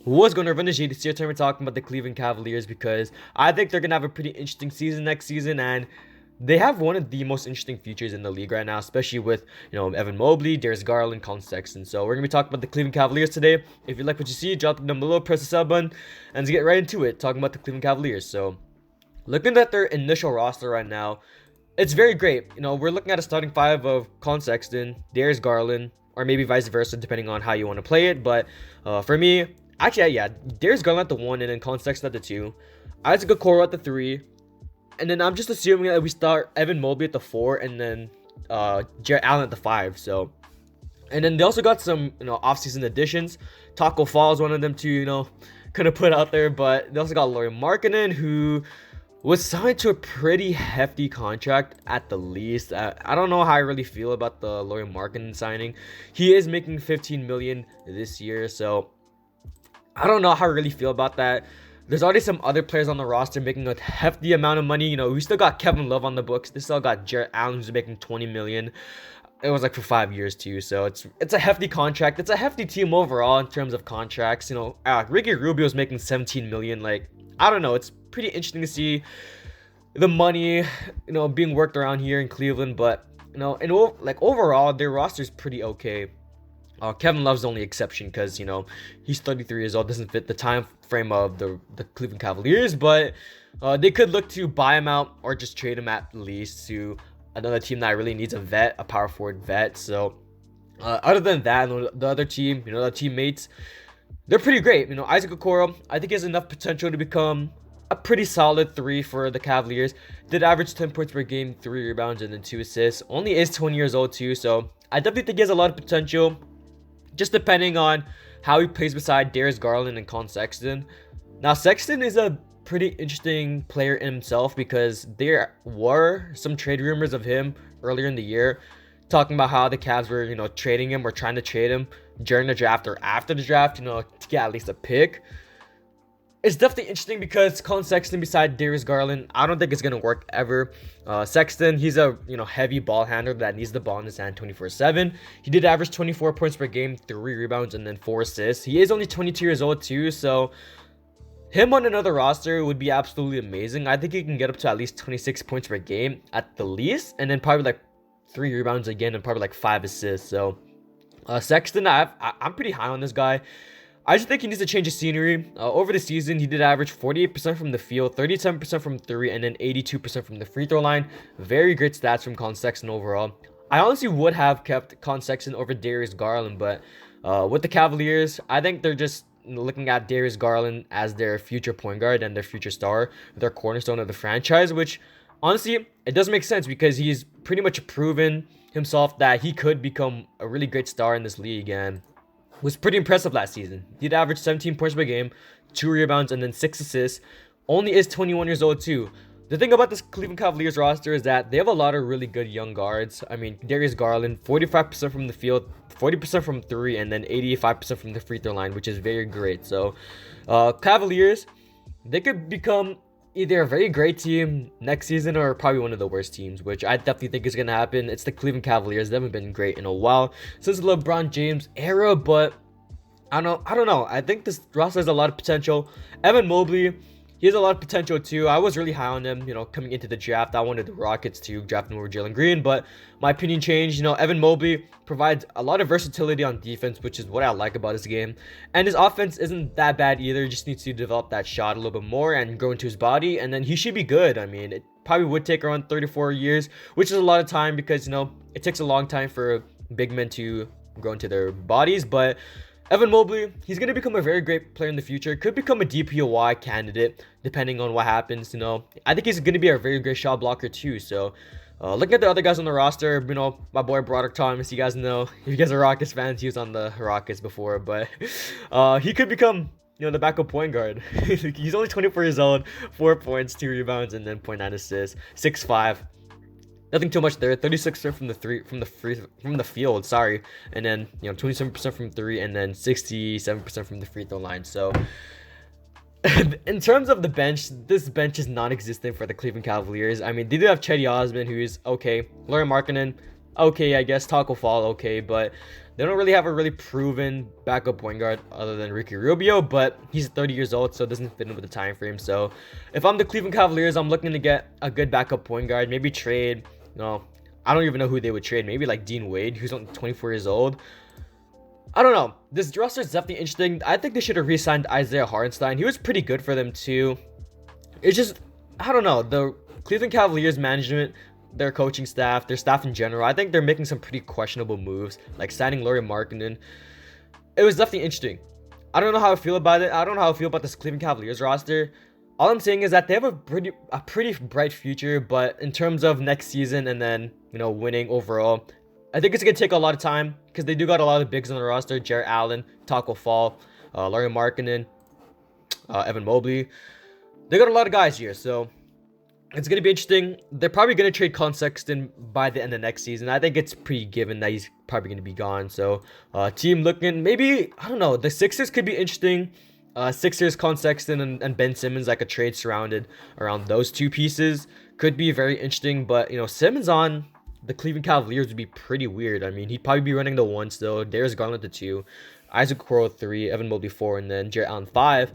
What's going to run the G? This year, we're talking about the Cleveland Cavaliers because I think they're going to have a pretty interesting season next season, and they have one of the most interesting futures in the league right now, especially with Evan Mobley, Darius Garland, Colin Sexton. So we're gonna be talking about the Cleveland Cavaliers today. If you like what you see, drop it down below, press the sub button, and let's get right into it. Talking about the Cleveland Cavaliers. So looking at their initial roster right now, it's very great. We're looking at a starting five of Colin Sexton, Darius Garland, or maybe vice versa, depending on how you want to play it. But for me, actually, yeah, Darius Garland at the 1, and then Colin Sexton at the 2. Isaac Okoro at the 3. And then I'm just assuming that we start Evan Mobley at the 4, and then Jarrett Allen at the 5. So, and then they also got some offseason additions. Taco Fall is one of them too. Kind of put out there, but they also got Lauri Markkanen, who was signed to a pretty hefty contract at the least. I don't know how I really feel about the Lauri Markkanen signing. He is making $15 million this year, so I don't know how I really feel about that. There's already some other players on the roster making a hefty amount of money. We still got Kevin Love on the books. They still got Jarrett Allen, who's making $20 million. It was like for 5 years too, so it's a hefty contract. It's a hefty team overall in terms of contracts. Ricky Rubio's making $17 million. Like, I don't know. It's pretty interesting to see the money, being worked around here in Cleveland. But and overall, their roster is pretty okay. Kevin Love's the only exception because he's 33 years old, doesn't fit the time frame of the Cleveland Cavaliers, but they could look to buy him out or just trade him at least to another team that really needs a power forward vet. So other than that, the other team, the teammates, they're pretty great. Isaac Okoro, I think he has enough potential to become a pretty solid 3 for the Cavaliers. Did average 10 points per game, 3 rebounds, and then 2 assists. Only is 20 years old too, so I definitely think he has a lot of potential. Just depending on how he plays beside Darius Garland and Colin Sexton. Now, Sexton is a pretty interesting player in himself because there were some trade rumors of him earlier in the year, talking about how the Cavs were, trading him or trying to trade him during the draft or after the draft, to get at least a pick. It's definitely interesting because Colin Sexton beside Darius Garland, I don't think it's gonna work ever. Sexton, he's a heavy ball handler that needs the ball in his hand 24/7. He did average 24 points per game, 3 rebounds, and then 4 assists. He is only 22 years old too, so him on another roster would be absolutely amazing. I think he can get up to at least 26 points per game at the least, and then probably like 3 rebounds again, and probably like 5 assists. So Sexton, I'm pretty high on this guy. I just think he needs to change his scenery. Over the season, he did average 48% from the field, 37% from 3, and then 82% from the free throw line. Very great stats from Colin Sexton overall. I honestly would have kept Colin Sexton over Darius Garland, but with the Cavaliers, I think they're just looking at Darius Garland as their future point guard and their future star, their cornerstone of the franchise, which honestly, it does make sense because he's pretty much proven himself that he could become a really great star in this league, and was pretty impressive last season. He'd average 17 points per game, 2 rebounds, and then 6 assists. Only is 21 years old too. The thing about this Cleveland Cavaliers roster is that they have a lot of really good young guards. I mean, Darius Garland, 45% from the field, 40% from 3, and then 85% from the free throw line, which is very great. So, Cavaliers, they could become either a very great team next season or probably one of the worst teams, which I definitely think is going to happen. It's the Cleveland Cavaliers. They haven't been great in a while since the LeBron James era, but I don't know. I think this roster has a lot of potential. Evan Mobley, he has a lot of potential too. I was really high on him, coming into the draft. I wanted the Rockets to draft him over Jalen Green, but my opinion changed. Evan Mobley provides a lot of versatility on defense, which is what I like about his game. And his offense isn't that bad either. He just needs to develop that shot a little bit more and grow into his body, and then he should be good. I mean, it probably would take around 34 years, which is a lot of time because, it takes a long time for big men to grow into their bodies, but Evan Mobley, he's going to become a very great player in the future. Could become a DPOY candidate, depending on what happens, I think he's going to be a very great shot blocker, too. So, looking at the other guys on the roster, my boy Broderick Thomas, you guys know, if you guys are Rockets fans, he was on the Rockets before, but he could become, the backup point guard. He's only 24 years old, 4 points, 2 rebounds, and then 0.9 assists, 6'5". Nothing too much there. 36% from the field, sorry, and then 27% from 3, and then 67% from the free throw line. So, in terms of the bench, this bench is non-existent for the Cleveland Cavaliers. I mean, they do have Cedi Osman, who is okay. Lauri Markkanen, okay, I guess. Taco Fall, okay, but They don't really have a really proven backup point guard other than Ricky Rubio, but he's 30 years old, so it doesn't fit in with the time frame. So if I'm the Cleveland Cavaliers, I'm looking to get a good backup point guard, maybe trade, I don't even know who they would trade. Maybe like Dean Wade, who's only 24 years old. I don't know. This roster is definitely interesting. I think they should have re-signed Isaiah Hartenstein. He was pretty good for them too. It's just, I don't know. The Cleveland Cavaliers management, their coaching staff, their staff in general, I think they're making some pretty questionable moves, like signing Lauri Markkanen. It was definitely interesting. I don't know how I feel about it. I don't know how I feel about this Cleveland Cavaliers roster. All I'm saying is that they have a pretty bright future, but in terms of next season and then, winning overall, I think it's going to take a lot of time because they do got a lot of bigs on the roster. Jarrett Allen, Taco Fall, Lauri Markkanen, Evan Mobley. They got a lot of guys here, so it's going to be interesting. They're probably going to trade Colin Sexton by the end of next season. I think it's pretty given that he's probably going to be gone. So, team looking, maybe, I don't know, the Sixers could be interesting. Sixers, Colin Sexton, and Ben Simmons, like a trade surrounded around those two pieces, could be very interesting. But, Simmons on the Cleveland Cavaliers would be pretty weird. I mean, he'd probably be running the 1 still. Darius Garland the 2, Isaac Okoro 3, Evan Mobley 4, and then Jarrett Allen 5.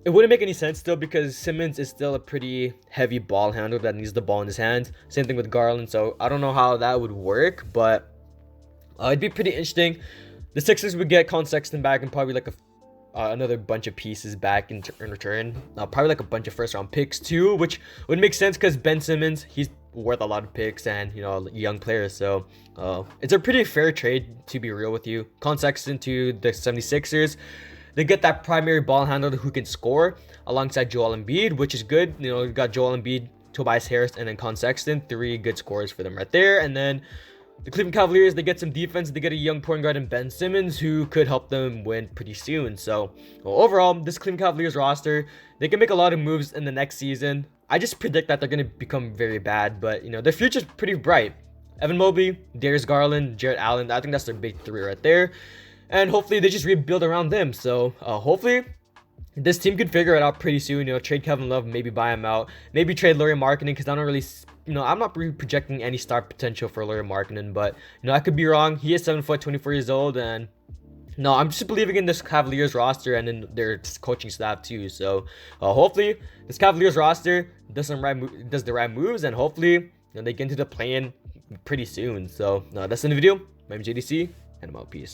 It wouldn't make any sense still because Simmons is still a pretty heavy ball handler that needs the ball in his hands. Same thing with Garland. So I don't know how that would work, but it'd be pretty interesting. The Sixers would get Colin Sexton back and probably like another bunch of pieces back in return. Probably like a bunch of first round picks too, which would make sense because Ben Simmons, he's worth a lot of picks and young players. So it's a pretty fair trade, to be real with you. Colin Sexton to the 76ers. They get that primary ball handler who can score alongside Joel Embiid, which is good. You got Joel Embiid, Tobias Harris, and then Colin Sexton. 3 good scorers for them right there. And then the Cleveland Cavaliers, they get some defense. They get a young point guard in Ben Simmons who could help them win pretty soon. So overall, this Cleveland Cavaliers roster, they can make a lot of moves in the next season. I just predict that they're going to become very bad, but their future's pretty bright. Evan Mobley, Darius Garland, Jarrett Allen, I think that's their big 3 right there. And hopefully they just rebuild around them. So hopefully this team could figure it out pretty soon. Trade Kevin Love, maybe buy him out. Maybe trade Lauri Markkanen because I don't really, I'm not really projecting any star potential for Lauri Markkanen. But, I could be wrong. He is 7 foot, 24 years old. And, I'm just believing in this Cavaliers roster and in their coaching staff too. So hopefully this Cavaliers roster does the right moves. And hopefully they get into the play-in pretty soon. So that's the video. My name is JDC and I'm out. Peace.